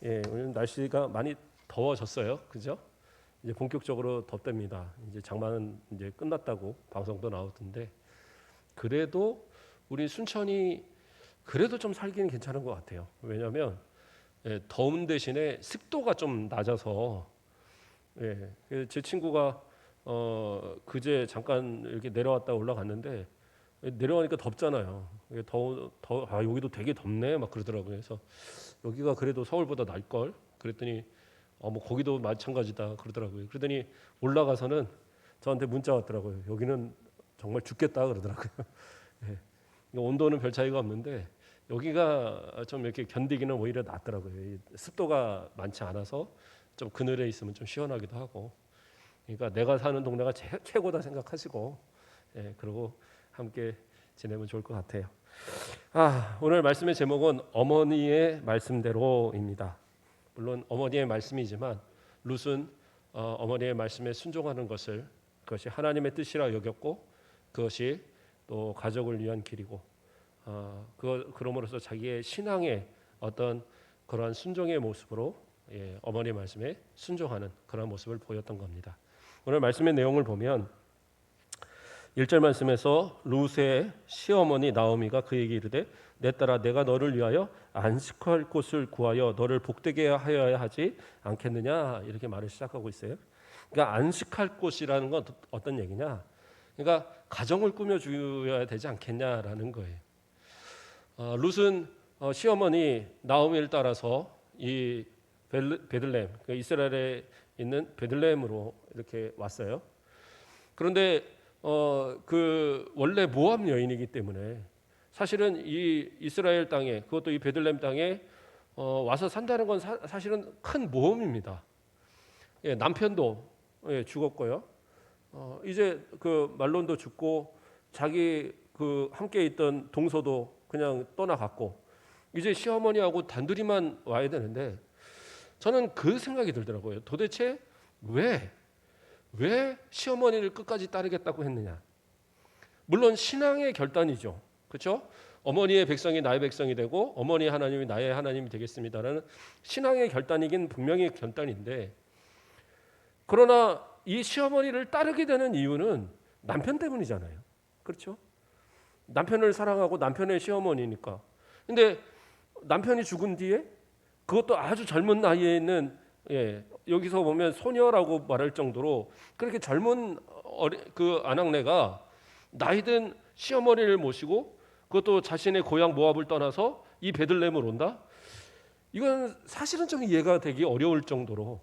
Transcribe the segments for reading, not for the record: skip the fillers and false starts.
오늘 날씨가 많이 더워졌어요. 그죠? 이제 본격적으로 덥답니다. 이제 장마는 이제 끝났다고 방송도 나오던데 그래도 우리 순천이 그래도 좀 살기는 괜찮은 것 같아요. 왜냐하면 더운 대신에 습도가 좀 낮아서 제 친구가 그제 잠깐 이렇게 내려왔다 올라갔는데 내려가니까 덥잖아요. 여기도 되게 덥네 막 그러더라고요. 그래서 여기가 그래도 서울보다 나을 걸. 그랬더니 뭐 거기도 마찬가지다 그러더라고요. 그러더니 올라가서는 저한테 문자 왔더라고요. 여기는 정말 죽겠다 그러더라고요. 온도는 별 차이가 없는데 여기가 좀 이렇게 견디기는 오히려 낫더라고요. 습도가 많지 않아서 좀 그늘에 있으면 좀 시원하기도 하고. 그러니까 내가 사는 동네가 최고다 생각하시고 그러고 함께 지내면 좋을 것 같아요. 오늘 말씀의 제목은 어머니의 말씀대로입니다. 물론 어머니의 말씀이지만 룻은 어머니의 말씀에 순종하는 그것이 하나님의 뜻이라 여겼고 그것이 또 가족을 위한 길이고 그럼으로써 자기의 신앙의 어떤 그러한 순종의 모습으로 어머니의 말씀에 순종하는 그런 모습을 보였던 겁니다. 오늘 말씀의 내용을 보면 1절 말씀에서 룻의 시어머니 나오미가 그에게 이르되 내 딸아 내가 너를 위하여 안식할 곳을 구하여 너를 복되게 하여야 하지 않겠느냐 이렇게 말을 시작하고 있어요. 그러니까 안식할 곳이라는 건 어떤 얘기냐? 그러니까 가정을 꾸며줘야 되지 않겠냐라는 거예요. 룻은 시어머니 나오미를 따라서 이 베들레헴 그러니까 이스라엘에 있는 베들레헴으로 이렇게 왔어요. 그런데 그 원래 모압 여인이기 때문에 사실은 이 이스라엘 땅에 그것도 이 베들레헴 땅에 와서 산다는 건 사실은 큰 모험입니다. 남편도 죽었고요. 이제 그 말론도 죽고 자기 그 함께 있던 동서도 그냥 떠나갔고 이제 시어머니하고 단둘이만 와야 되는데 저는 그 생각이 들더라고요. 도대체 왜 시어머니를 끝까지 따르겠다고 했느냐? 물론 신앙의 결단이죠. 그렇죠? 어머니의 백성이 나의 백성이 되고 어머니 하나님이 나의 하나님이 되겠습니다라는 신앙의 결단이긴 분명히 결단인데 그러나 이 시어머니를 따르게 되는 이유는 남편 때문이잖아요. 그렇죠? 남편을 사랑하고 남편의 시어머니니까. 근데 남편이 죽은 뒤에 그것도 아주 젊은 나이에 있는 여기서 보면 소녀라고 말할 정도로 그렇게 젊은 그 아낙네가 나이든 시어머니를 모시고 그것도 자신의 고향 모압을 떠나서 이 베들레헴을 온다? 이건 사실은 좀 이해가 되기 어려울 정도로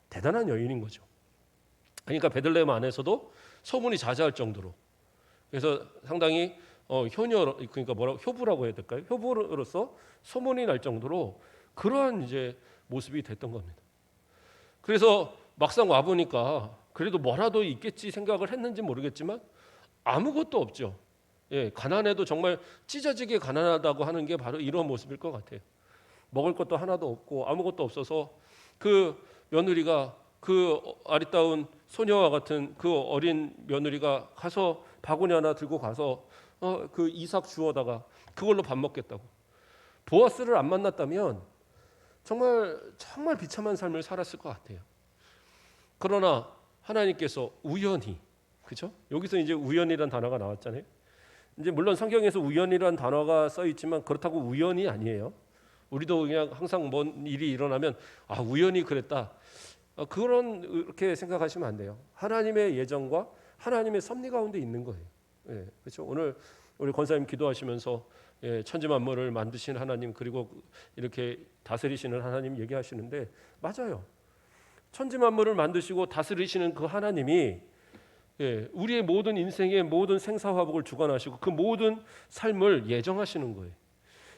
대단한 여인인 거죠. 그러니까 베들레헴 안에서도 소문이 자자할 정도로 그래서 상당히 효녀 그러니까 효부라고 해야 될까요? 효부로서 소문이 날 정도로 그러한 이제 모습이 됐던 겁니다. 그래서 막상 와 보니까 그래도 뭐라도 있겠지 생각을 했는지 모르겠지만 아무것도 없죠. 가난해도 정말 찢어지게 가난하다고 하는 게 바로 이런 모습일 것 같아요. 먹을 것도 하나도 없고 아무것도 없어서 그 며느리가 그 아리따운 소녀와 같은 그 어린 며느리가 가서 바구니 하나 들고 가서 그 이삭 주워다가 그걸로 밥 먹겠다고. 보아스를 안 만났다면 정말 비참한 삶을 살았을 것 같아요. 그러나 하나님께서 우연히 그렇죠? 여기서 이제 우연이라는 단어가 나왔잖아요. 이제 물론 성경에서 우연이라는 단어가 써 있지만 그렇다고 우연이 아니에요. 우리도 그냥 항상 뭔 일이 일어나면 우연히 그랬다. 그렇게 생각하시면 안 돼요. 하나님의 예정과 하나님의 섭리 가운데 있는 거예요. 그렇죠? 오늘 우리 권사님 기도하시면서 천지 만물을 만드신 하나님 그리고 이렇게 다스리시는 하나님 얘기하시는데 맞아요. 천지 만물을 만드시고 다스리시는 그 하나님이 우리의 모든 인생의 모든 생사화복을 주관하시고 그 모든 삶을 예정하시는 거예요.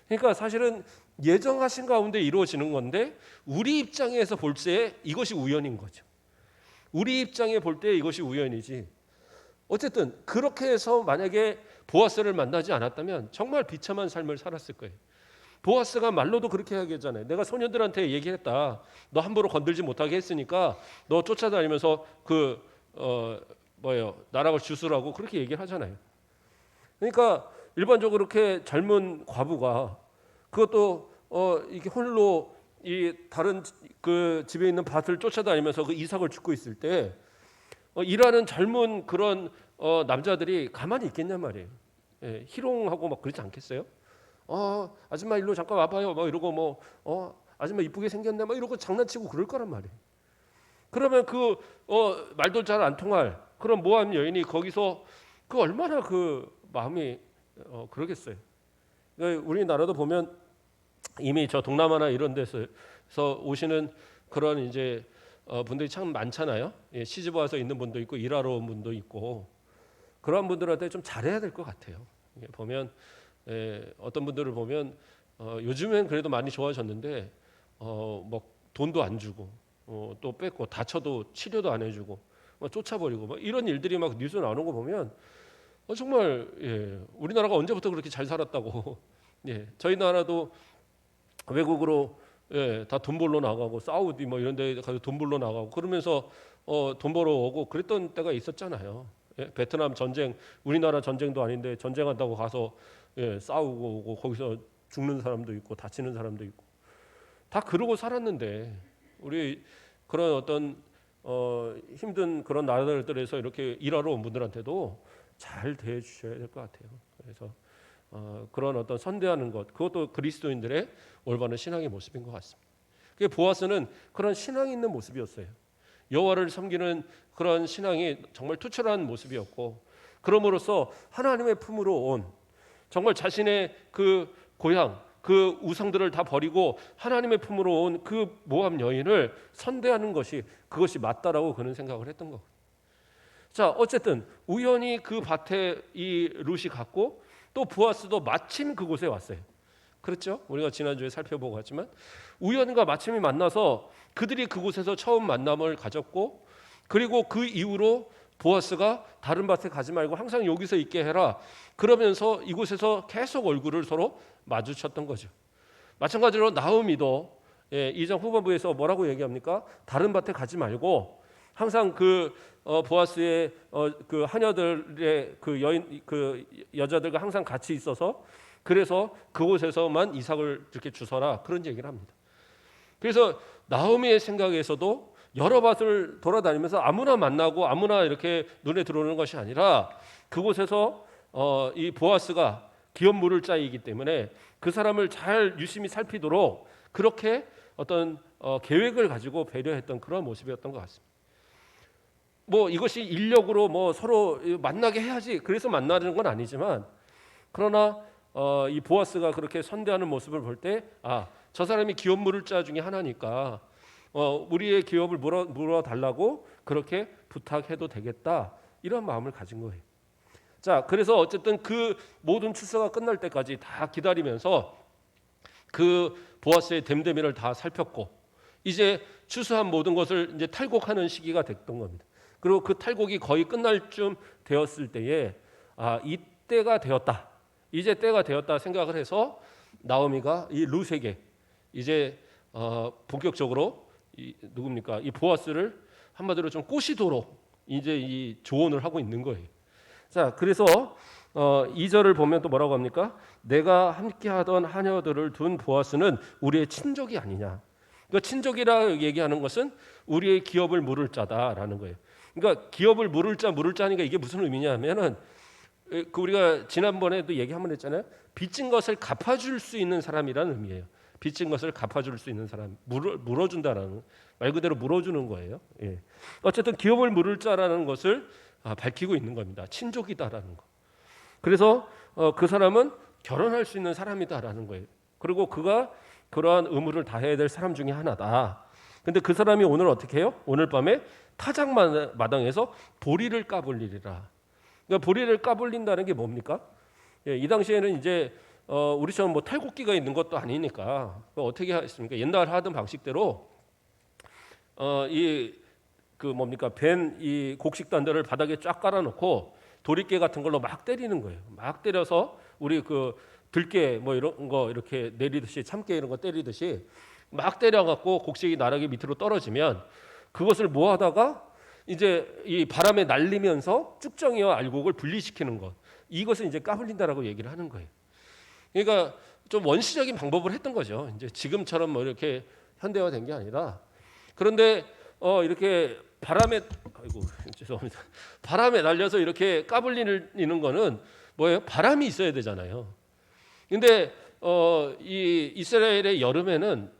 그러니까 사실은 예정하신 가운데 이루어지는 건데 우리 입장에서 볼 때 이것이 우연인 거죠. 우리 입장에 볼 때 이것이 우연이지. 어쨌든 그렇게 해서 만약에 보아스를 만나지 않았다면 정말 비참한 삶을 살았을 거예요. 보아스가 말로도 그렇게 하겠잖아요. 내가 소녀들한테 얘기했다. 너 함부로 건들지 못하게 했으니까 너 쫓아다니면서 나락을 주스라고 그렇게 얘기를 하잖아요. 그러니까 일반적으로 그렇게 젊은 과부가 그것도 이게 홀로 이 다른 그 집에 있는 밭을 쫓아다니면서 그 이삭을 줍고 있을 때 일하는 젊은 그런 남자들이 가만히 있겠냔 말이에요. 예, 희롱하고 막 그러지 않겠어요? 아줌마 일로 잠깐 와봐요. 뭐 이러고 아줌마 이쁘게 생겼네. 막 이러고 장난치고 그럴 거란 말이에요. 그러면 말도 잘 안 통할 그런 모함 여인이 거기서 얼마나 그 마음이 그러겠어요. 우리나라도 보면 이미 저 동남아나 이런 데서 오시는 그런 이제 분들이 참 많잖아요. 예, 시집 와서 있는 분도 있고 일하러 온 분도 있고 그런 분들한테 좀 잘해야 될 것 같아요. 보면 어떤 분들을 보면 요즘엔 그래도 많이 좋아졌는데 뭐 돈도 안 주고 또 뺏고 다쳐도 치료도 안 해주고 쫓아버리고 뭐 이런 일들이 막 뉴스 나오는 거 보면 정말 우리나라가 언제부터 그렇게 잘 살았다고 저희 나라도 외국으로 다 돈 벌러 나가고 사우디 뭐 이런 데 가서 돈 벌러 나가고 그러면서 돈 벌어 오고 그랬던 때가 있었잖아요. 베트남 전쟁 우리나라 전쟁도 아닌데 전쟁한다고 가서 싸우고 오고 거기서 죽는 사람도 있고 다치는 사람도 있고 다 그러고 살았는데 우리 그런 어떤 힘든 그런 나라들에서 이렇게 일하러 온 분들한테도 잘 대해 주셔야 될 것 같아요. 그래서 그런 어떤 선대하는 것 그것도 그리스도인들의 올바른 신앙의 모습인 것 같습니다. 보아스는 그런 신앙 있는 모습이었어요. 여호와를 섬기는 그런 신앙이 정말 투철한 모습이었고 그럼으로써 하나님의 품으로 온 정말 자신의 그 고향 그 우상들을 다 버리고 하나님의 품으로 온 그 모함 여인을 선대하는 것이 그것이 맞다라고 그는 생각을 했던 거. 자, 어쨌든 우연히 그 밭에 이 룻이 갔고 또 보아스도 마침 그곳에 왔어요. 그렇죠? 우리가 지난주에 살펴보고 갔지만 우연과 마침이 만나서 그들이 그곳에서 처음 만남을 가졌고 그리고 그 이후로 보아스가 다른 밭에 가지 말고 항상 여기서 있게 해라. 그러면서 이곳에서 계속 얼굴을 서로 마주쳤던 거죠. 마찬가지로 나오미도 이장 후반부에서 뭐라고 얘기합니까? 다른 밭에 가지 말고 항상 보아스의 그 하녀들의 그 여인 그 여자들과 항상 같이 있어서 그래서 그곳에서만 이삭을 이렇게 주서라 그런 얘기를 합니다. 그래서 나오미의 생각에서도 여러 밭을 돌아다니면서 아무나 만나고 아무나 이렇게 눈에 들어오는 것이 아니라 그곳에서 이 보아스가 기업 물을 자이기 때문에 그 사람을 잘 유심히 살피도록 그렇게 어떤 계획을 가지고 배려했던 그런 모습이었던 것 같습니다. 뭐 이것이 인력으로 뭐 서로 만나게 해야지 그래서 만나는 건 아니지만 그러나 이 보아스가 그렇게 선대하는 모습을 볼 때 저 사람이 기업 물을 자 중에 하나니까 우리의 기업을 물어 달라고 그렇게 부탁해도 되겠다 이런 마음을 가진 거예요. 자, 그래서 어쨌든 그 모든 추수가 끝날 때까지 다 기다리면서 그 보아스의 됨됨이를 다 살폈고 이제 추수한 모든 것을 이제 탈곡하는 시기가 됐던 겁니다. 그리고 그 탈곡이 거의 끝날 쯤 되었을 때에 이때가 되었다. 이제 때가 되었다 생각을 해서 나오미가 이 룻에게 이제 본격적으로 누굽니까? 이 보아스를 한마디로 좀 꼬시도록 이제 이 조언을 하고 있는 거예요. 자, 그래서 2절을 보면 또 뭐라고 합니까? 내가 함께하던 하녀들을 둔 보아스는 우리의 친족이 아니냐. 그러니까 친족이라 얘기하는 것은 우리의 기업을 물을 자다라는 거예요. 그러니까 기업을 물을 자니까 이게 무슨 의미냐면은 우리가 지난번에도 얘기 한번 했잖아요. 빚진 것을 갚아줄 수 있는 사람이라는 의미예요. 빚진 것을 갚아줄 수 있는 사람, 물어준다라는 말 그대로 물어주는 거예요. 예. 어쨌든 기업을 물을 자라는 것을 밝히고 있는 겁니다. 친족이다라는 거. 그래서 그 사람은 결혼할 수 있는 사람이다라는 거예요. 그리고 그가 그러한 의무를 다해야 될 사람 중에 하나다. 근데 그 사람이 오늘 어떻게 해요? 오늘 밤에 타작마당에서 보리를 까불리리라. 그러니까 보리를 까불린다는 게 뭡니까? 이 당시에는 이제 우리처럼 뭐 탈곡기가 있는 것도 아니니까 어떻게 했습니까? 옛날 하던 방식대로 벤 이 곡식단들을 바닥에 쫙 깔아놓고 도리깨 같은 걸로 막 때리는 거예요. 막 때려서 우리 그 들깨 뭐 이런 거 이렇게 내리듯이 참깨 이런 거 때리듯이 막 때려갖고 곡식이 나락이 밑으로 떨어지면 그것을 모아다가 이제 이 바람에 날리면서 쭉정이와 알곡을 분리시키는 것 이것을 이제 까불린다라고 얘기를 하는 거예요. 그러니까 좀 원시적인 방법을 했던 거죠. 이제 지금처럼 뭐 이렇게 현대화된 게 아니라. 그런데 이렇게 아이고 죄송합니다. 바람에 날려서 이렇게 까불리는 거는 뭐예요? 바람이 있어야 되잖아요. 근데 이 이스라엘의 여름에는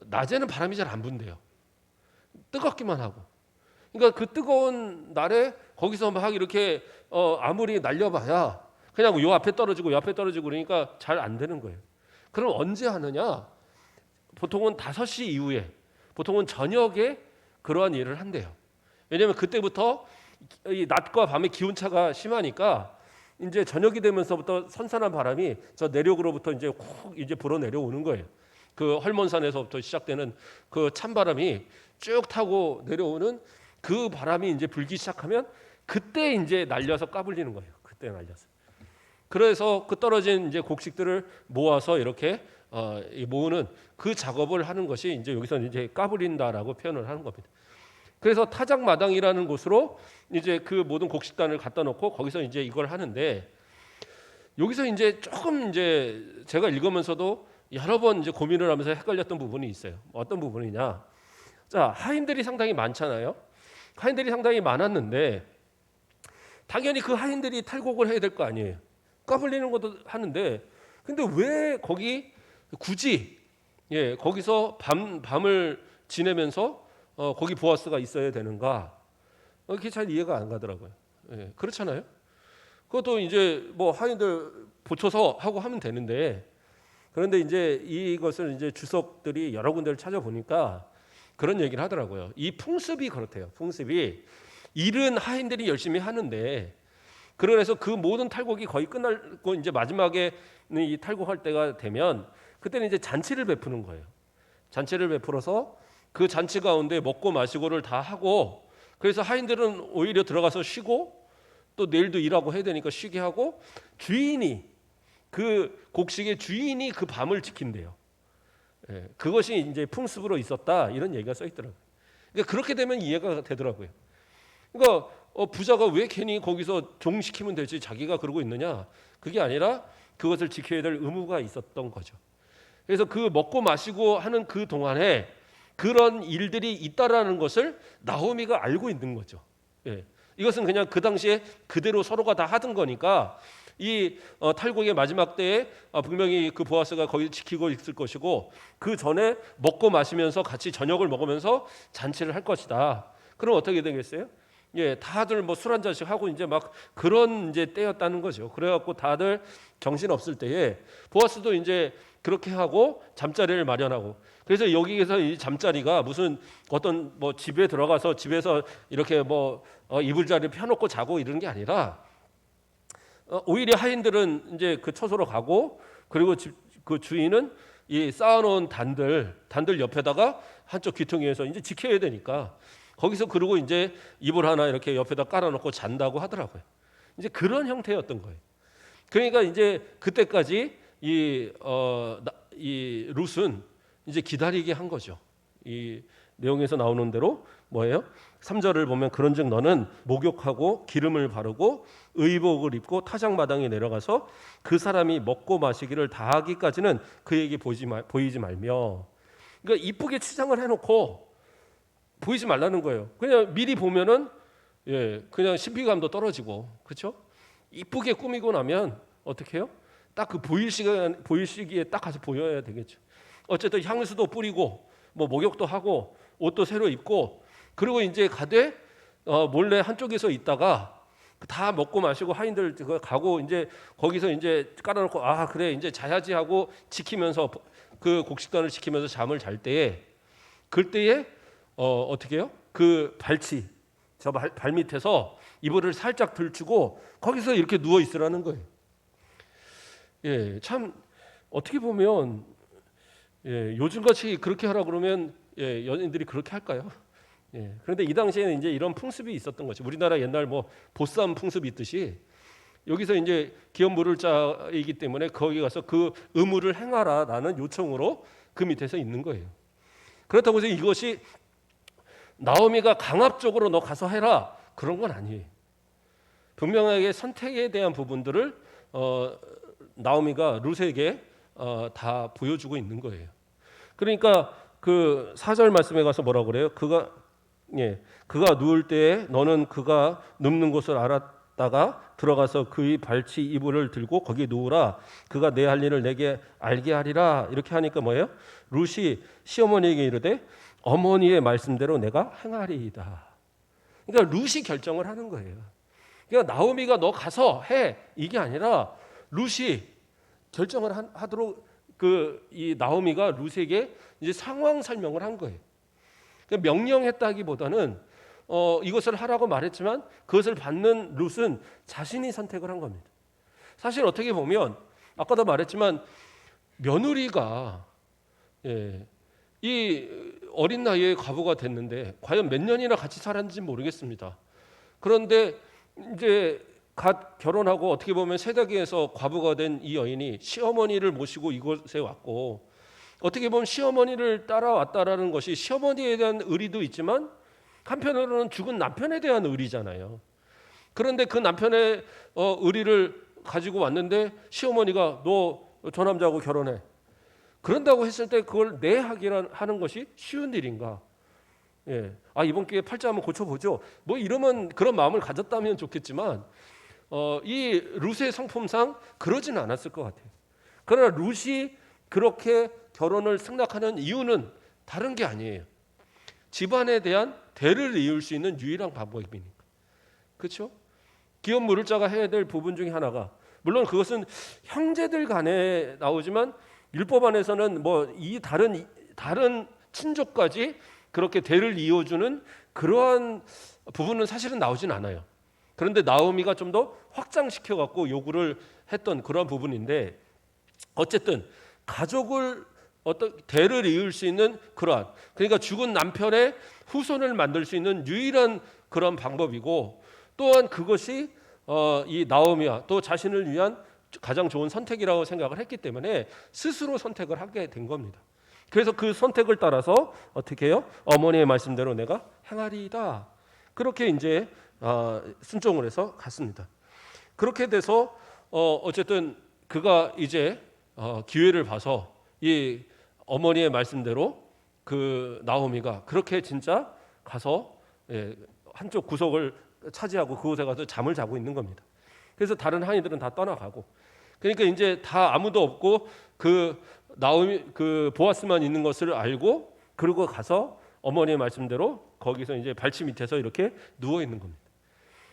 낮에는 바람이 잘 안 분대요. 뜨겁기만 하고. 그러니까 그 뜨거운 날에 거기서 막 이렇게 아무리 날려봐야 그냥 요 앞에 떨어지고 요 앞에 떨어지고 그러니까 잘 안 되는 거예요. 그럼 언제 하느냐? 보통은 5시 이후에, 보통은 저녁에 그러한 일을 한대요. 왜냐하면 그때부터 이 낮과 밤의 기온차가 심하니까 이제 저녁이 되면서부터 선선한 바람이 저 내륙으로부터 이제 훅 이제 불어 내려오는 거예요. 그 헐몬산에서부터 시작되는 그 찬바람이 쭉 타고 내려오는 그 바람이 이제 불기 시작하면 그때 이제 날려서 까불리는 거예요. 그때 날려서. 그래서 그 떨어진 이제 곡식들을 모아서 이렇게 모으는 그 작업을 하는 것이 이제 여기서 이제 까불린다라고 표현을 하는 겁니다. 그래서 타작마당이라는 곳으로 이제 그 모든 곡식단을 갖다 놓고 거기서 이제 이걸 하는데, 여기서 이제 조금 이제 제가 읽으면서도 여러 번 이제 고민을 하면서 헷갈렸던 부분이 있어요. 어떤 부분이냐? 자, 하인들이 상당히 많잖아요. 하인들이 상당히 많았는데 당연히 그 하인들이 탈곡을 해야 될 거 아니에요. 까불리는 것도 하는데, 근데 왜 거기 굳이 거기서 밤을 지내면서 거기 보아스가 있어야 되는가? 그게 잘 이해가 안 가더라고요. 그렇잖아요. 그것도 이제 뭐 하인들 붙여서 하고 하면 되는데, 그런데 이제 이것을 이제 주석들이 여러 군데를 찾아보니까 그런 얘기를 하더라고요. 이 풍습이 그렇대요. 풍습이 일은 하인들이 열심히 하는데, 그래서 그 모든 탈곡이 거의 끝나고 이제 마지막에 이 탈곡할 때가 되면 그때는 이제 잔치를 베푸는 거예요. 잔치를 베풀어서 그 잔치 가운데 먹고 마시고를 다 하고, 그래서 하인들은 오히려 들어가서 쉬고 또 내일도 일하고 해야 되니까 쉬게 하고, 주인이 그 곡식의 주인이 그 밤을 지킨대요. 그것이 이제 풍습으로 있었다, 이런 얘기가 써 있더라고요. 그러니까 그렇게 되면 이해가 되더라고요. 그러니까 부자가 왜 괜히 거기서 종 시키면 되지 자기가 그러고 있느냐? 그게 아니라 그것을 지켜야 될 의무가 있었던 거죠. 그래서 그 먹고 마시고 하는 그 동안에 그런 일들이 있다라는 것을 나오미가 알고 있는 거죠. 이것은 그냥 그 당시에 그대로 서로가 다 하던 거니까, 이 탈곡의 마지막 때에 분명히 그 보아스가 거기 지키고 있을 것이고, 그 전에 먹고 마시면서 같이 저녁을 먹으면서 잔치를 할 것이다. 그럼 어떻게 되겠어요? 다들 뭐 술 한 잔씩 하고 이제 막 그런 이제 때였다는 거죠. 그래갖고 다들 정신 없을 때에 보아스도 이제 그렇게 하고 잠자리를 마련하고, 그래서 여기에서 이 잠자리가 무슨 어떤 뭐 집에 들어가서 집에서 이렇게 뭐 이불자리를 펴놓고 자고 이런 게 아니라, 오히려 하인들은 이제 그 처소로 가고, 그리고 그 주인은 이 쌓아놓은 단들 옆에다가 한쪽 귀퉁이에서 이제 지켜야 되니까 거기서 그러고 이제 이불 하나 이렇게 옆에다 깔아놓고 잔다고 하더라고요. 이제 그런 형태였던 거예요. 그러니까 이제 그때까지 이 룻은 이제 기다리게 한 거죠. 이 내용에서 나오는 대로 뭐예요? 3절을 보면 그런즉 너는 목욕하고 기름을 바르고 의복을 입고 타작마당에 내려가서 그 사람이 먹고 마시기를 다 하기까지는 그에게 보이지 말며. 그러니까 이쁘게 치장을 해놓고 보이지 말라는 거예요. 그냥 미리 보면은 그냥 신비감도 떨어지고, 그렇죠? 이쁘게 꾸미고 나면 어떻게 해요? 딱 그 보일 시기에 딱 가서 보여야 되겠죠. 어쨌든 향수도 뿌리고 뭐 목욕도 하고 옷도 새로 입고, 그리고 이제 가되 몰래 한쪽에서 있다가 다 먹고 마시고 하인들 가고 이제 거기서 이제 깔아놓고 그래 이제 자야지 하고 지키면서 그 곡식단을 지키면서 잠을 잘 때에, 그때에 어떻게 해요? 그 발치 저 발 밑에서 이불을 살짝 들추고 거기서 이렇게 누워 있으라는 거예요. 참 어떻게 보면 요즘같이 그렇게 하라 그러면 연인들이 그렇게 할까요? 그런데 이 당시에는 이제 이런 풍습이 있었던 거죠. 우리나라 옛날 뭐 보쌈 풍습이 있듯이 여기서 이제 기업 물을 자이기 때문에 거기 가서 그 의무를 행하라라는 요청으로 그 밑에서 있는 거예요. 그렇다고 해서 이것이 나오미가 강압적으로 너 가서 해라 그런 건 아니에요. 분명하게 선택에 대한 부분들을 나오미가 룻에게 다 보여주고 있는 거예요. 그러니까 그 4절 말씀에 가서 뭐라고 그래요? 그가 누울 때에 너는 그가 눕는 곳을 알았다가 들어가서 그의 발치 이불을 들고 거기에 누우라. 그가 내 할 일을 내게 알게 하리라. 이렇게 하니까 뭐예요? 룻이 시어머니에게 이르되 어머니의 말씀대로 내가 행하리이다. 그러니까 룻이 결정을 하는 거예요. 그러니까 나오미가 너 가서 해 이게 아니라 룻이 결정을 하도록 이 나오미가 룻에게 이제 상황 설명을 한 거예요. 그러니까 명령했다기보다는 이것을 하라고 말했지만 그것을 받는 룻은 자신이 선택을 한 겁니다. 사실 어떻게 보면 아까도 말했지만 며느리가 이 어린 나이에 과부가 됐는데 과연 몇 년이나 같이 살았는지 모르겠습니다. 그런데 이제 갓 결혼하고 어떻게 보면 세대기에서 과부가 된 이 여인이 시어머니를 모시고 이곳에 왔고 어떻게 보면 시어머니를 따라왔다라는 것이 시어머니에 대한 의리도 있지만 한편으로는 죽은 남편에 대한 의리잖아요. 그런데 그 남편의 의리를 가지고 왔는데 시어머니가 너 저 남자하고 결혼해. 그런다고 했을 때 그걸 내 하는 것이 쉬운 일인가? 이번 기회에 팔자 한번 고쳐보죠. 뭐 이러면 그런 마음을 가졌다면 좋겠지만 이 룻의 성품상 그러지는 않았을 것 같아요. 그러나 룻이 그렇게 결혼을 승낙하는 이유는 다른 게 아니에요. 집안에 대한 대를 이을 수 있는 유일한 방법이니까. 그렇죠? 기업 물을 자가 해야 될 부분 중에 하나가 물론 그것은 형제들 간에 나오지만 율법 안에서는 뭐 이 다른 친족까지 그렇게 대를 이어주는 그러한 부분은 사실은 나오진 않아요. 그런데 나오미가 좀 더 확장시켜 갖고 요구를 했던 그런 부분인데 어쨌든 가족을 어떤 대를 이을 수 있는 그러한 그러니까 죽은 남편의 후손을 만들 수 있는 유일한 그런 방법이고 또한 그것이 이 나오미와 또 자신을 위한 가장 좋은 선택이라고 생각을 했기 때문에 스스로 선택을 하게 된 겁니다. 그래서 그 선택을 따라서 어떻게 해요? 어머니의 말씀대로 내가 행하리이다. 그렇게 이제 순종을 해서 갔습니다. 그렇게 돼서 어쨌든 그가 이제 기회를 봐서 이 어머니의 말씀대로 그 나오미가 그렇게 진짜 가서 한쪽 구석을 차지하고 그곳에 가서 잠을 자고 있는 겁니다. 그래서 다른 하인들은 다 떠나가고 그러니까 이제 다 아무도 없고 그 나오미 그 보아스만 있는 것을 알고 그리고 가서 어머니의 말씀대로 거기서 이제 발치 밑에서 이렇게 누워 있는 겁니다.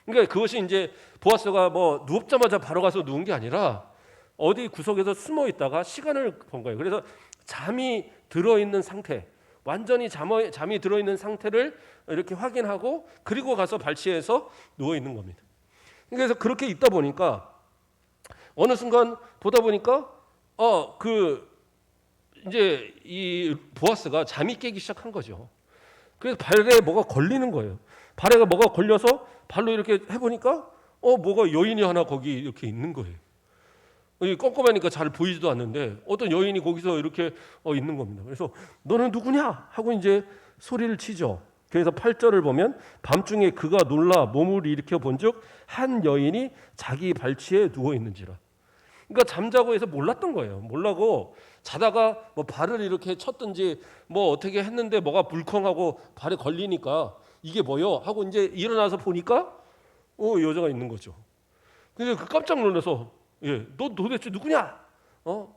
그러니까 그것이 이제 보아스가 뭐 누웠자마자 바로 가서 누운 게 아니라 어디 구석에서 숨어 있다가 시간을 본 거예요. 그래서 잠이 들어 있는 상태, 완전히 잠이 들어 있는 상태를 이렇게 확인하고 그리고 가서 발치해서 누워 있는 겁니다. 그래서 그렇게 있다 보니까 어느 순간 보다 보니까 이제 이 보아스가 잠이 깨기 시작한 거죠. 그래서 발에 뭐가 걸리는 거예요. 발에 뭐가 걸려서 발로 이렇게 해보니까 뭐가 여인이 하나 거기 이렇게 있는 거예요. 껌껌하니까 잘 보이지도 않는데 어떤 여인이 거기서 이렇게 있는 겁니다. 그래서 너는 누구냐 하고 이제 소리를 치죠. 그래서 8절을 보면 밤중에 그가 놀라 몸을 일으켜 본즉 한 여인이 자기 발치에 누워 있는지라. 그러니까 잠자고 해서 몰랐던 거예요. 몰라고 자다가 뭐 발을 이렇게 쳤든지 뭐 어떻게 했는데 뭐가 불컹하고 발에 걸리니까 이게 뭐요? 하고 이제 일어나서 보니까 여자가 있는 거죠. 근데 그 깜짝 놀라서 너 도대체 누구냐?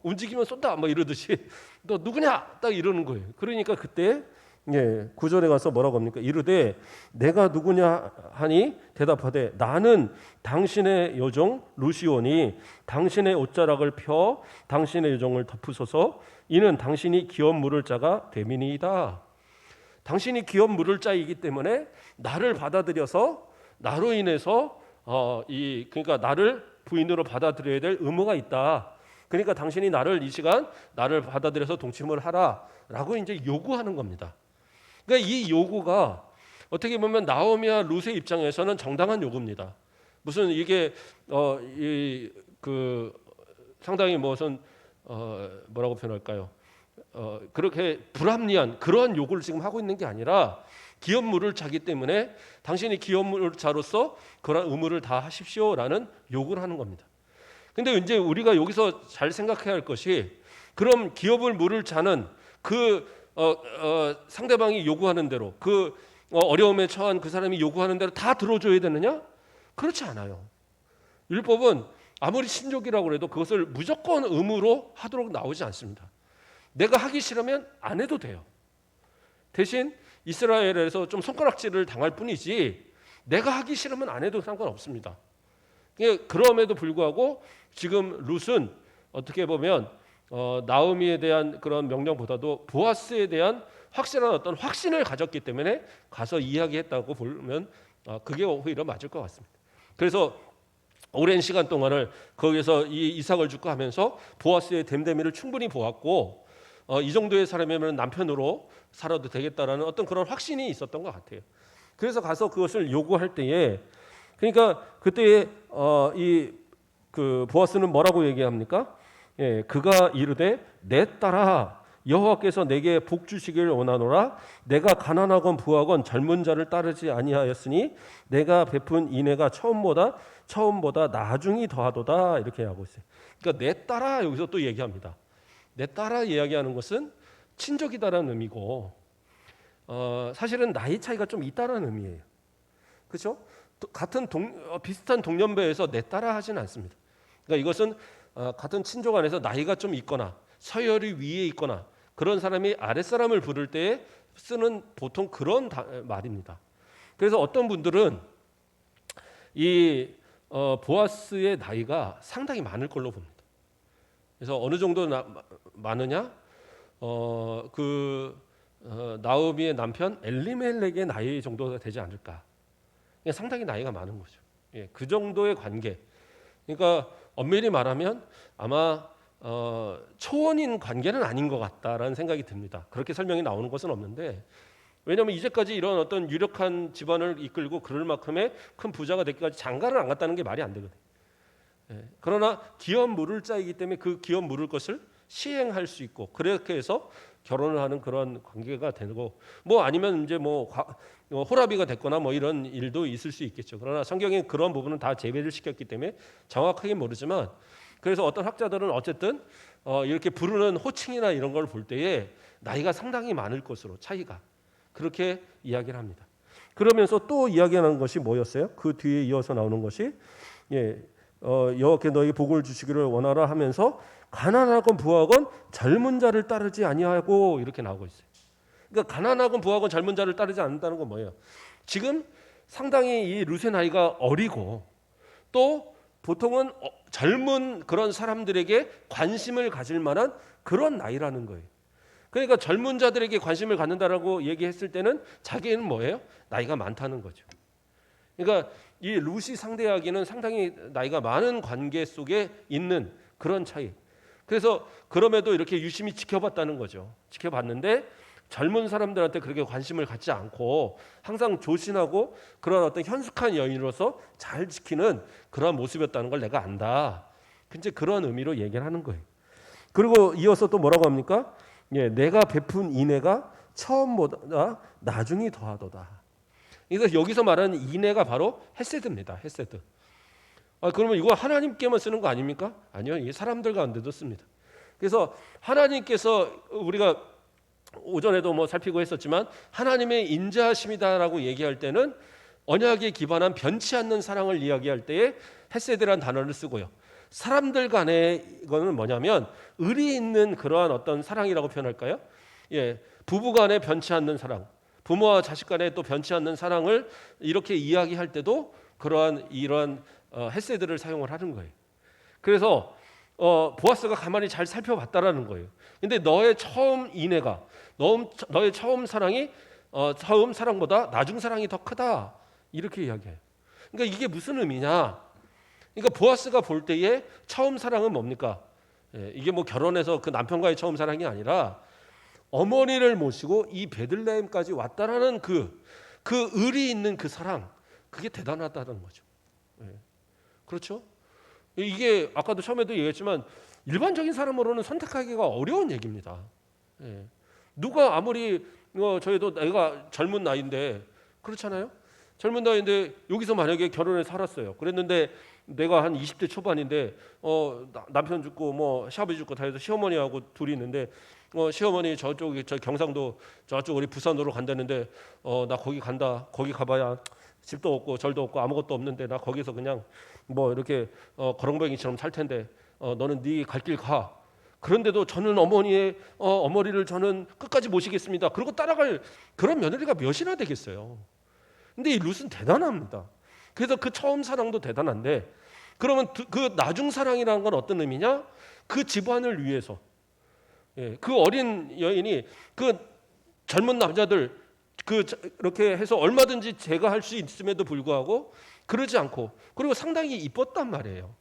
움직이면 쏜다 막 이러듯이 너 누구냐? 딱 이러는 거예요. 그러니까 그때 9절에 가서 뭐라고 합니까? 이르되 내가 누구냐 하니 대답하되 나는 당신의 여종 루시오니 당신의 옷자락을 펴 당신의 여종을 덮으소서 이는 당신이 기업 물을 자가 됨이니이다. 당신이 기업 물을 자이기 때문에 나를 받아들여서 나로 인해서 그러니까 나를 부인으로 받아들여야 될 의무가 있다. 그러니까 당신이 이 시간 나를 받아들여서 동침을 하라라고 이제 요구하는 겁니다. 그러니까 이 요구가 어떻게 보면 나오미와 룻의 입장에서는 정당한 요구입니다. 무슨 이게 상당히 무슨 뭐라고 표현할까요? 그렇게 불합리한 그러한 요구를 지금 하고 있는 게 아니라 기업물을 자기 때문에 당신이 기업물자로서 그런 의무를 다 하십시오라는 요구를 하는 겁니다. 근데 이제 우리가 여기서 잘 생각해야 할 것이 그럼 기업을 물을 자는 그 상대방이 요구하는 대로 그 어려움에 처한 그 사람이 요구하는 대로 다 들어줘야 되느냐? 그렇지 않아요. 율법은 아무리 신족이라고 해도 그것을 무조건 의무로 하도록 나오지 않습니다. 내가 하기 싫으면 안 해도 돼요. 대신 이스라엘에서 좀 손가락질을 당할 뿐이지 내가 하기 싫으면 안 해도 상관없습니다. 그럼에도 불구하고 지금 룻은 어떻게 보면 나오미에 대한 그런 명령보다도 보아스에 대한 확실한 어떤 확신을 가졌기 때문에 가서 이야기했다고 보면 그게 오히려 맞을 것 같습니다. 그래서 오랜 시간 동안을 거기서 이 이삭을 죽고 하면서 보아스의 됨됨이를 충분히 보았고 이 정도의 사람이면 남편으로 살아도 되겠다라는 어떤 그런 확신이 있었던 것 같아요. 그래서 가서 그것을 요구할 때에 그러니까 그때에 그 보아스는 뭐라고 얘기합니까? 예, 그가 이르되 내 딸아 여호와께서 내게 복 주시기를 원하노라. 내가 가난하건 부하건 젊은 자를 따르지 아니하였으니 내가 베푼 인애가 처음보다 나중이 더하도다 이렇게 하고 있어요. 그러니까 내 딸아 여기서 또 얘기합니다. 내 딸아 이야기하는 것은 친족이다라는 의미고 사실은 나이 차이가 좀 있다라는 의미예요. 그렇죠? 같은 비슷한 동년배에서 내 딸아 하지는 않습니다. 그러니까 이것은 같은 친족 안에서 나이가 좀 있거나 서열이 위에 있거나 그런 사람이 아랫사람을 부를 때에 쓰는 보통 그런 말입니다. 그래서 어떤 분들은 이 보아스의 나이가 상당히 많을 걸로 봅니다. 그래서 어느 정도 많으냐? 나오미의 남편 엘리멜렉의 나이 정도가 되지 않을까? 상당히 나이가 많은 거죠. 예, 그 정도의 관계. 그러니까 엄밀히 말하면 아마 초원인 관계는 아닌 것 같다라는 생각이 듭니다. 그렇게 설명이 나오는 것은 없는데 왜냐하면 이제까지 이런 어떤 유력한 집안을 이끌고 그럴 만큼의 큰 부자가 되기까지 장가를 안 갔다는 게 말이 안 되거든요. 예, 그러나 기업 물을 자이기 때문에 그 기업 물을 것을 시행할 수 있고 그렇게 해서 결혼을 하는 그런 관계가 되고 뭐 아니면 이제 호라비가 됐거나 뭐 이런 일도 있을 수 있겠죠. 그러나 성경에 그런 부분은 다 제외를 시켰기 때문에 정확하게 모르지만 그래서 어떤 학자들은 어쨌든 이렇게 부르는 호칭이나 이런 걸 볼 때에 나이가 상당히 많을 것으로 차이가 그렇게 이야기를 합니다. 그러면서 또 이야기하는 것이 뭐였어요? 그 뒤에 이어서 나오는 것이 여호와께 너희 복을 주시기를 원하라 하면서 가난하건 부하건 젊은 자를 따르지 아니하고 이렇게 나오고 있어요. 그러니까 가난하건 부하건 젊은 자를 따르지 않는다는 건 뭐예요? 지금 상당히 이 룻의 나이가 어리고 또 보통은 젊은 그런 사람들에게 관심을 가질 만한 그런 나이라는 거예요. 그러니까 젊은 자들에게 관심을 갖는다라고 얘기했을 때는 자기는 뭐예요? 나이가 많다는 거죠. 그러니까 이 룻이 상대하기는 상당히 나이가 많은 관계 속에 있는 그런 차이. 그래서 그럼에도 이렇게 유심히 지켜봤다는 거죠. 지켜봤는데 젊은 사람들한테 그렇게 관심을 갖지 않고 항상 조신하고 그런 어떤 현숙한 여인으로서 잘 지키는 그런 모습이었다는 걸 내가 안다. 이제 그런 의미로 얘기를 하는 거예요. 그리고 이어서 또 뭐라고 합니까? 예, 내가 베푼 인애가 처음보다 나중이 더하도다. 그래서 여기서 말하는 인애가 바로 헤세드입니다. 헤세드. 그러면 이거 하나님께만 쓰는 거 아닙니까? 아니요, 이게 사람들 가운데도 씁니다. 그래서 하나님께서 우리가 오전에도 뭐 살피고 했었지만 하나님의 인자하심이다라고 얘기할 때는 언약에 기반한 변치 않는 사랑을 이야기할 때에 헤세드라는 단어를 쓰고요. 사람들 간의 이거는 뭐냐면 의리 있는 그러한 어떤 사랑이라고 표현할까요? 예, 부부 간의 변치 않는 사랑, 부모와 자식 간의 또 변치 않는 사랑을 이렇게 이야기할 때도 이러한 헤세드를 사용을 하는 거예요. 그래서 보아스가 가만히 잘 살펴봤다라는 거예요. 근데 너의 처음 인애가 너의 처음 사랑이 처음 사랑보다 나중 사랑이 더 크다 이렇게 이야기해요. 그러니까 이게 무슨 의미냐? 그러니까 보아스가 볼 때의 처음 사랑은 뭡니까? 이게 뭐 결혼해서 그 남편과의 처음 사랑이 아니라 어머니를 모시고 이 베들레헴까지 왔다라는 그 의리 있는 그 사랑, 그게 대단하다는 거죠. 그렇죠? 이게 아까도 처음에도 얘기했지만 일반적인 사람으로는 선택하기가 어려운 얘기입니다. 누가 아무리 저희도 내가 젊은 나이인데 그렇잖아요. 젊은 나이인데 여기서 만약에 결혼을 살았어요. 그랬는데 내가 한 20대 초반인데 남편 죽고 뭐 시아버지 죽고 다 해서 시어머니하고 둘이 있는데 시어머니 저쪽에 저 경상도 저쪽 우리 부산으로 간다는데 나 거기 간다. 거기 가봐야 집도 없고 절도 없고 아무것도 없는데 나 거기서 그냥 뭐 이렇게 거렁뱅이처럼 살 텐데 너는 네 갈 길 가. 그런데도 저는 어머니를 저는 끝까지 모시겠습니다. 그리고 따라갈 그런 며느리가 몇이나 되겠어요. 근데 이 룻은 대단합니다. 그래서 그 처음 사랑도 대단한데 그러면 그 나중 사랑이라는 건 어떤 의미냐? 그 집안을 위해서 그 어린 여인이 그 젊은 남자들 그렇게 해서 얼마든지 제가 할 수 있음에도 불구하고 그러지 않고 그리고 상당히 이뻤단 말이에요.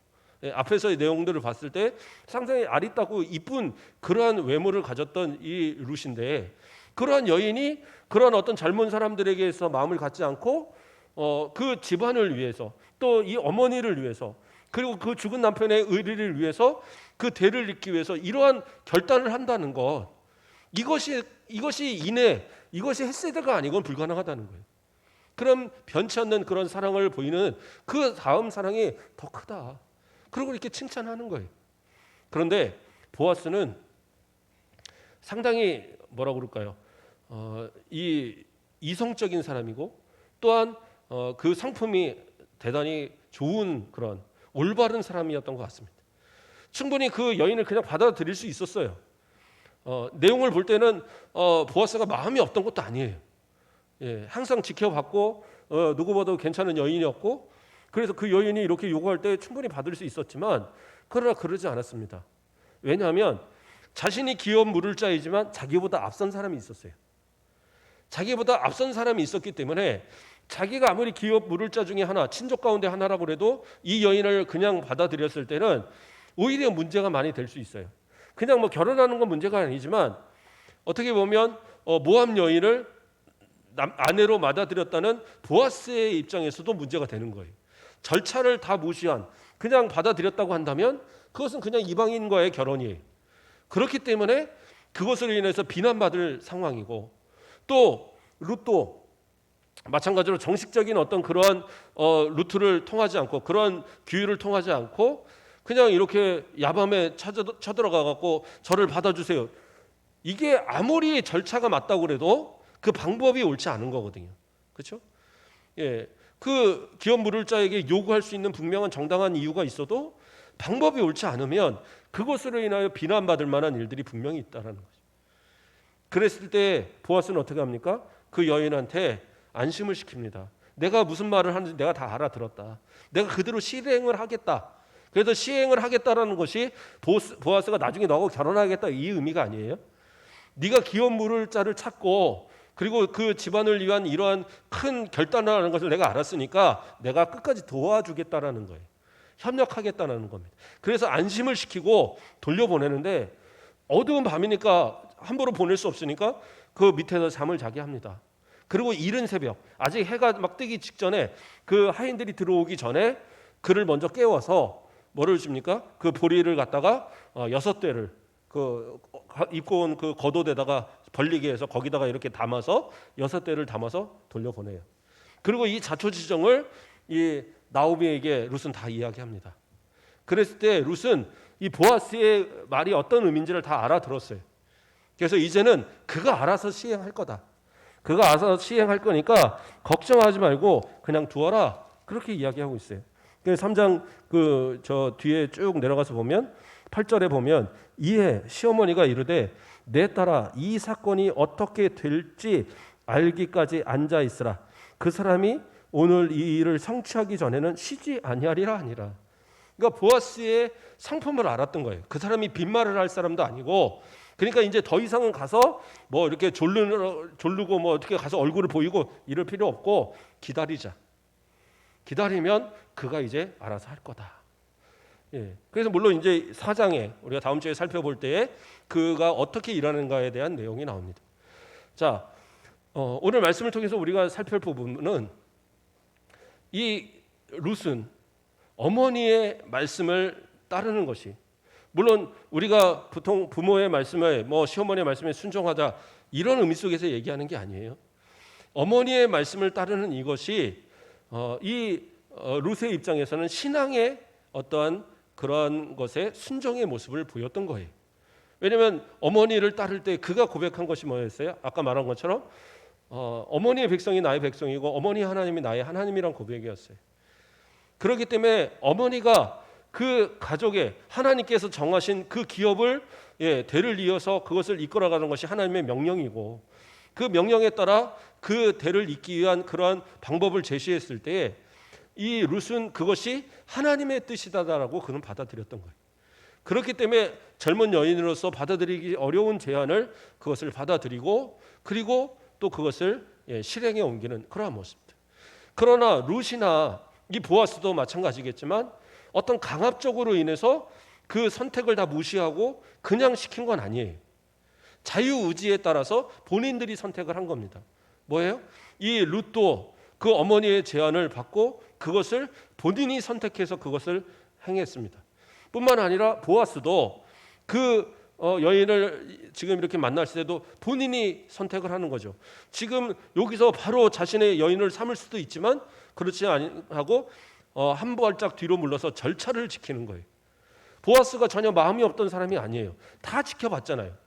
앞에서의 내용들을 봤을 때 상당히 아리따고 이쁜 그러한 외모를 가졌던 이 룻인데 그러한 여인이 그러한 어떤 젊은 사람들에게서 마음을 갖지 않고 그 집안을 위해서 또 이 어머니를 위해서 그리고 그 죽은 남편의 의리를 위해서 그 대를 잇기 위해서 이러한 결단을 한다는 것 이것이 이것이 헷세대가 아니건 불가능하다는 거예요. 그럼 변치 않는 그런 사랑을 보이는 그 다음 사랑이 더 크다. 그리고 이렇게 칭찬하는 거예요. 그런데 보아스는 상당히 뭐라고 그럴까요? 이 이성적인 사람이고 또한 그 성품이 대단히 좋은 그런 올바른 사람이었던 것 같습니다. 충분히 그 여인을 그냥 받아들일 수 있었어요. 내용을 볼 때는 보아스가 마음이 없던 것도 아니에요. 항상 지켜봤고 누구보다 괜찮은 여인이었고 그래서 그 여인이 이렇게 요구할 때 충분히 받을 수 있었지만 그러나 그러지 않았습니다. 왜냐하면 자신이 기업 물을 자이지만 자기보다 앞선 사람이 있었어요. 자기보다 앞선 사람이 있었기 때문에 자기가 아무리 기업 물을 자 중에 하나 친족 가운데 하나라고 해도 이 여인을 그냥 받아들였을 때는 오히려 문제가 많이 될 수 있어요. 그냥 뭐 결혼하는 건 문제가 아니지만 어떻게 보면 모압 여인을 아내로 받아들였다는 보아스의 입장에서도 문제가 되는 거예요. 절차를 다 무시한 그냥 받아들였다고 한다면 그것은 그냥 이방인과의 결혼이에요. 그렇기 때문에 그것으로 인해서 비난받을 상황이고 또 룻도 마찬가지로 정식적인 어떤 그러한 루트를 통하지 않고 그러한 규율을 통하지 않고 그냥 이렇게 야밤에 쳐들어가 갖고 저를 받아주세요. 이게 아무리 절차가 맞다고 그래도 그 방법이 옳지 않은 거거든요. 그렇죠? 그 기업 물을 자에게 요구할 수 있는 분명한 정당한 이유가 있어도 방법이 옳지 않으면 그것으로 인하여 비난받을 만한 일들이 분명히 있다라는 거죠. 그랬을 때 보아스는 어떻게 합니까? 그 여인한테 안심을 시킵니다. 내가 무슨 말을 하는지 내가 다 알아들었다. 내가 그대로 실행을 하겠다. 그래서 시행을 하겠다라는 것이 보아스가 나중에 너하고 결혼하겠다 이 의미가 아니에요. 네가 기업 물을 자를 찾고 그리고 그 집안을 위한 이러한 큰 결단을 하는 것을 내가 알았으니까 내가 끝까지 도와주겠다라는 거예요. 협력하겠다라는 겁니다. 그래서 안심을 시키고 돌려보내는데 어두운 밤이니까 함부로 보낼 수 없으니까 그 밑에서 잠을 자게 합니다. 그리고 이른 새벽 아직 해가 막 뜨기 직전에 그 하인들이 들어오기 전에 그를 먼저 깨워서 뭐를 줍니까? 그 보리를 갖다가 6대를 그 입고 온 그 겉옷에다가 벌리게 해서 거기다가 이렇게 담아서 6대를 담아서 돌려보내요. 그리고 이 자초지정을 이 나오미에게 룻은 다 이야기합니다. 그랬을 때 룻은 이 보아스의 말이 어떤 의미인지를 다 알아들었어요. 그래서 이제는 그가 알아서 시행할 거다. 그가 알아서 시행할 거니까 걱정하지 말고 그냥 두어라. 그렇게 이야기하고 있어요. 3장 저 뒤에 쭉 내려가서 보면 8절에 보면 이에 시어머니가 이르되 내 딸아 이 사건이 어떻게 될지 알기까지 앉아 있으라. 그 사람이 오늘 이 일을 성취하기 전에는 쉬지 아니하리라 하니라. 그러니까 보아스의 상품을 알았던 거예요. 그 사람이 빈말을 할 사람도 아니고 그러니까 이제 더 이상은 가서 뭐 이렇게 졸르고 뭐 어떻게 가서 얼굴을 보이고 이럴 필요 없고 기다리자. 기다리면 그가 이제 알아서 할 거다. 그래서 물론 이제 4장에 우리가 다음 주에 살펴볼 때에 그가 어떻게 일하는가에 대한 내용이 나옵니다. 자, 오늘 말씀을 통해서 우리가 살펴볼 부분은 이 룻은 어머니의 말씀을 따르는 것이 물론 우리가 보통 부모의 말씀에 뭐 시어머니의 말씀에 순종하자 이런 의미 속에서 얘기하는 게 아니에요. 어머니의 말씀을 따르는 이것이 이 룻의 입장에서는 신앙의 어떠한 그러한 것에 순종의 모습을 보였던 거예요. 왜냐하면 어머니를 따를 때 그가 고백한 것이 뭐였어요? 아까 말한 것처럼 어머니의 백성이 나의 백성이고 어머니 하나님이 나의 하나님이란 고백이었어요. 그렇기 때문에 어머니가 그 가족에 하나님께서 정하신 그 기업을 대를 이어서 그것을 이끌어가는 것이 하나님의 명령이고, 그 명령에 따라 그 대를 잇기 위한 그러한 방법을 제시했을 때 이 룻은 그것이 하나님의 뜻이다라고 그는 받아들였던 거예요. 그렇기 때문에 젊은 여인으로서 받아들이기 어려운 제안을 그것을 받아들이고, 그리고 또 그것을 실행에 옮기는 그러한 모습들. 그러나 룻이나 이 보아스도 마찬가지겠지만 어떤 강압적으로 인해서 그 선택을 다 무시하고 그냥 시킨 건 아니에요. 자유의지에 따라서 본인들이 선택을 한 겁니다. 뭐예요? 이 룻도 그 어머니의 제안을 받고 그것을 본인이 선택해서 그것을 행했습니다. 뿐만 아니라 보아스도 그 여인을 지금 이렇게 만났을 때도 본인이 선택을 하는 거죠. 지금 여기서 바로 자신의 여인을 삼을 수도 있지만 그렇지 아니하고 한 발짝 뒤로 물러서 절차를 지키는 거예요. 보아스가 전혀 마음이 없던 사람이 아니에요. 다 지켜봤잖아요.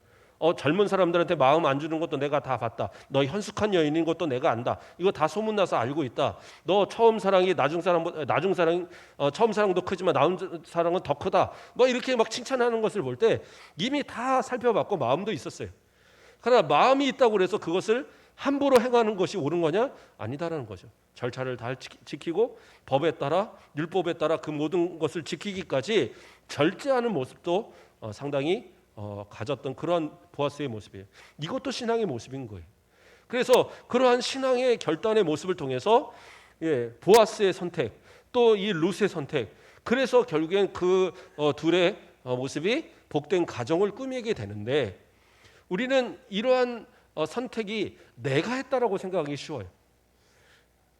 젊은 사람들한테 마음 안 주는 것도 내가 다 봤다. 너 현숙한 여인인 것도 내가 안다. 이거 다 소문나서 알고 있다. 너 처음 사랑이 나중 사랑 처음 사랑도 크지만 나중 사랑은 더 크다. 뭐 이렇게 막 칭찬하는 것을 볼 때 이미 다 살펴봤고 마음도 있었어요. 그러나 마음이 있다고 그래서 그것을 함부로 행하는 것이 옳은 거냐? 아니다라는 거죠. 절차를 다 지키고 법에 따라 율법에 따라 그 모든 것을 지키기까지 절제하는 모습도 상당히 가졌던 그런 보아스의 모습이에요. 이것도 신앙의 모습인 거예요. 그래서 그러한 신앙의 결단의 모습을 통해서 보아스의 선택, 또 이 룻의 선택, 그래서 결국엔 그 둘의 모습이 복된 가정을 꾸미게 되는데, 우리는 이러한 선택이 내가 했다라고 생각하기 쉬워요.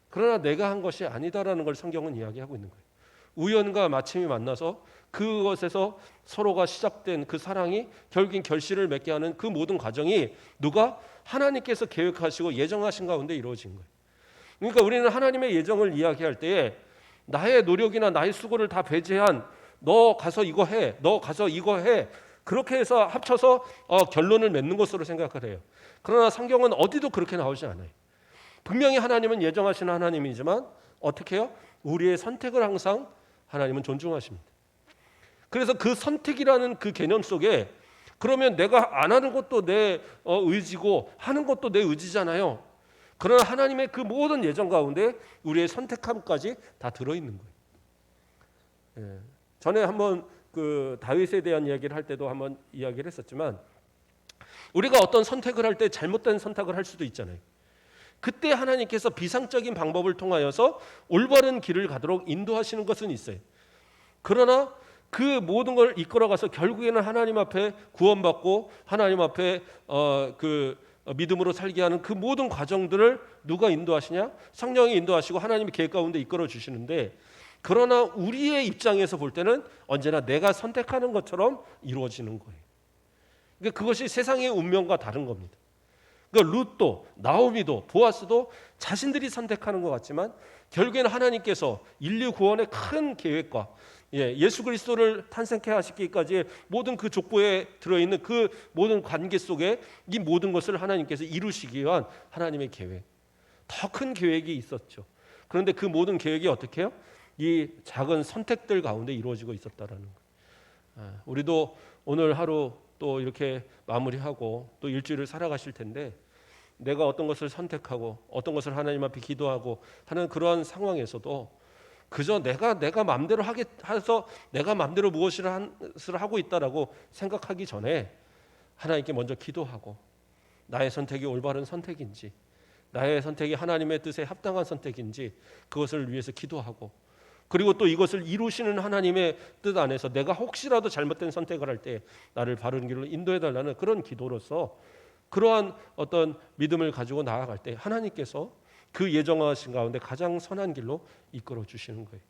그러나 내가 한 것이 아니다라는 걸 성경은 이야기하고 있는 거예요. 우연과 마침이 만나서 그것에서 서로가 시작된 그 사랑이 결국엔 결실을 맺게 하는 그 모든 과정이 누가? 하나님께서 계획하시고 예정하신 가운데 이루어진 거예요. 그러니까 우리는 하나님의 예정을 이야기할 때에 나의 노력이나 나의 수고를 다 배제한 너 가서 이거 해, 너 가서 이거 해, 그렇게 해서 합쳐서 결론을 맺는 것으로 생각을 해요. 그러나 성경은 어디도 그렇게 나오지 않아요. 분명히 하나님은 예정하시는 하나님이지만 어떻게 해요? 우리의 선택을 항상 하나님은 존중하십니다. 그래서 그 선택이라는 그 개념 속에, 그러면 내가 안 하는 것도 내 의지고 하는 것도 내 의지잖아요. 그러나 하나님의 그 모든 예정 가운데 우리의 선택함까지 다 들어있는 거예요. 전에 한번 그 다윗에 대한 이야기를 할 때도 한번 이야기를 했었지만, 우리가 어떤 선택을 할 때 잘못된 선택을 할 수도 있잖아요. 그때 하나님께서 비상적인 방법을 통하여서 올바른 길을 가도록 인도하시는 것은 있어요. 그러나 그 모든 걸 이끌어가서 결국에는 하나님 앞에 구원받고 하나님 앞에 그 믿음으로 살게 하는 그 모든 과정들을 누가 인도하시냐? 성령이 인도하시고 하나님의 계획 가운데 이끌어 주시는데, 그러나 우리의 입장에서 볼 때는 언제나 내가 선택하는 것처럼 이루어지는 거예요. 그러니까 그것이 세상의 운명과 다른 겁니다. 그러니까 룻도 나오미도 보아스도 자신들이 선택하는 것 같지만 결국에는 하나님께서 인류 구원의 큰 계획과 예수 그리스도를 탄생케 하시기까지의 모든 그 족보에 들어있는 그 모든 관계 속에 이 모든 것을 하나님께서 이루시기 위한 하나님의 계획, 더 큰 계획이 있었죠. 그런데 그 모든 계획이 어떻게 해요? 이 작은 선택들 가운데 이루어지고 있었다라는 거예요. 우리도 오늘 하루 또 이렇게 마무리하고 또 일주일을 살아가실 텐데, 내가 어떤 것을 선택하고 어떤 것을 하나님 앞에 기도하고 하는 그러한 상황에서도 그저 내가 마음대로 하게 해서 내가 마음대로 무엇을 하고 있다라고 생각하기 전에 하나님께 먼저 기도하고, 나의 선택이 올바른 선택인지, 나의 선택이 하나님의 뜻에 합당한 선택인지 그것을 위해서 기도하고, 그리고 또 이것을 이루시는 하나님의 뜻 안에서 내가 혹시라도 잘못된 선택을 할 때 나를 바른 길로 인도해달라는 그런 기도로서 그러한 어떤 믿음을 가지고 나아갈 때 하나님께서 그 예정하신 가운데 가장 선한 길로 이끌어 주시는 거예요.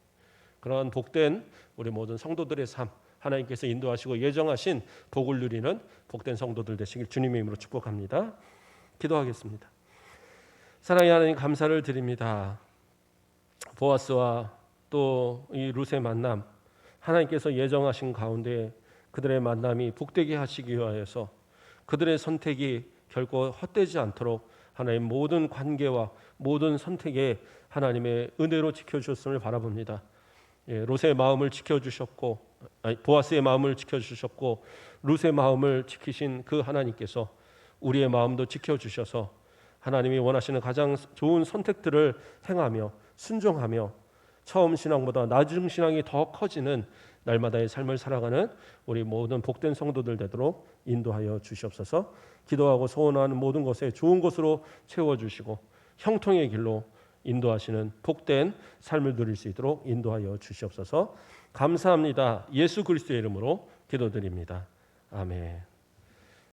그러한 복된 우리 모든 성도들의 삶, 하나님께서 인도하시고 예정하신 복을 누리는 복된 성도들 되시길 주님의 이름으로 축복합니다. 기도하겠습니다. 사랑의 하나님, 감사를 드립니다. 보아스와 또 이 룻의 만남, 하나님께서 예정하신 가운데 그들의 만남이 복되게 하시기 위하여서 그들의 선택이 결코 헛되지 않도록 하나님 모든 관계와 모든 선택에 하나님의 은혜로 지켜주셨음을 바라봅니다. 롯의 마음을 지켜주셨고, 보아스의 마음을 지켜주셨고, 룻의 마음을 지키신 그 하나님께서 우리의 마음도 지켜주셔서 하나님이 원하시는 가장 좋은 선택들을 행하며 순종하며 처음 신앙보다 나중 신앙이 더 커지는 날마다의 삶을 살아가는 우리 모든 복된 성도들 되도록 인도하여 주시옵소서. 기도하고 소원하는 모든 것에 좋은 것으로 채워주시고 형통의 길로 인도하시는 복된 삶을 누릴 수 있도록 인도하여 주시옵소서. 감사합니다. 예수 그리스도의 이름으로 기도드립니다. 아멘.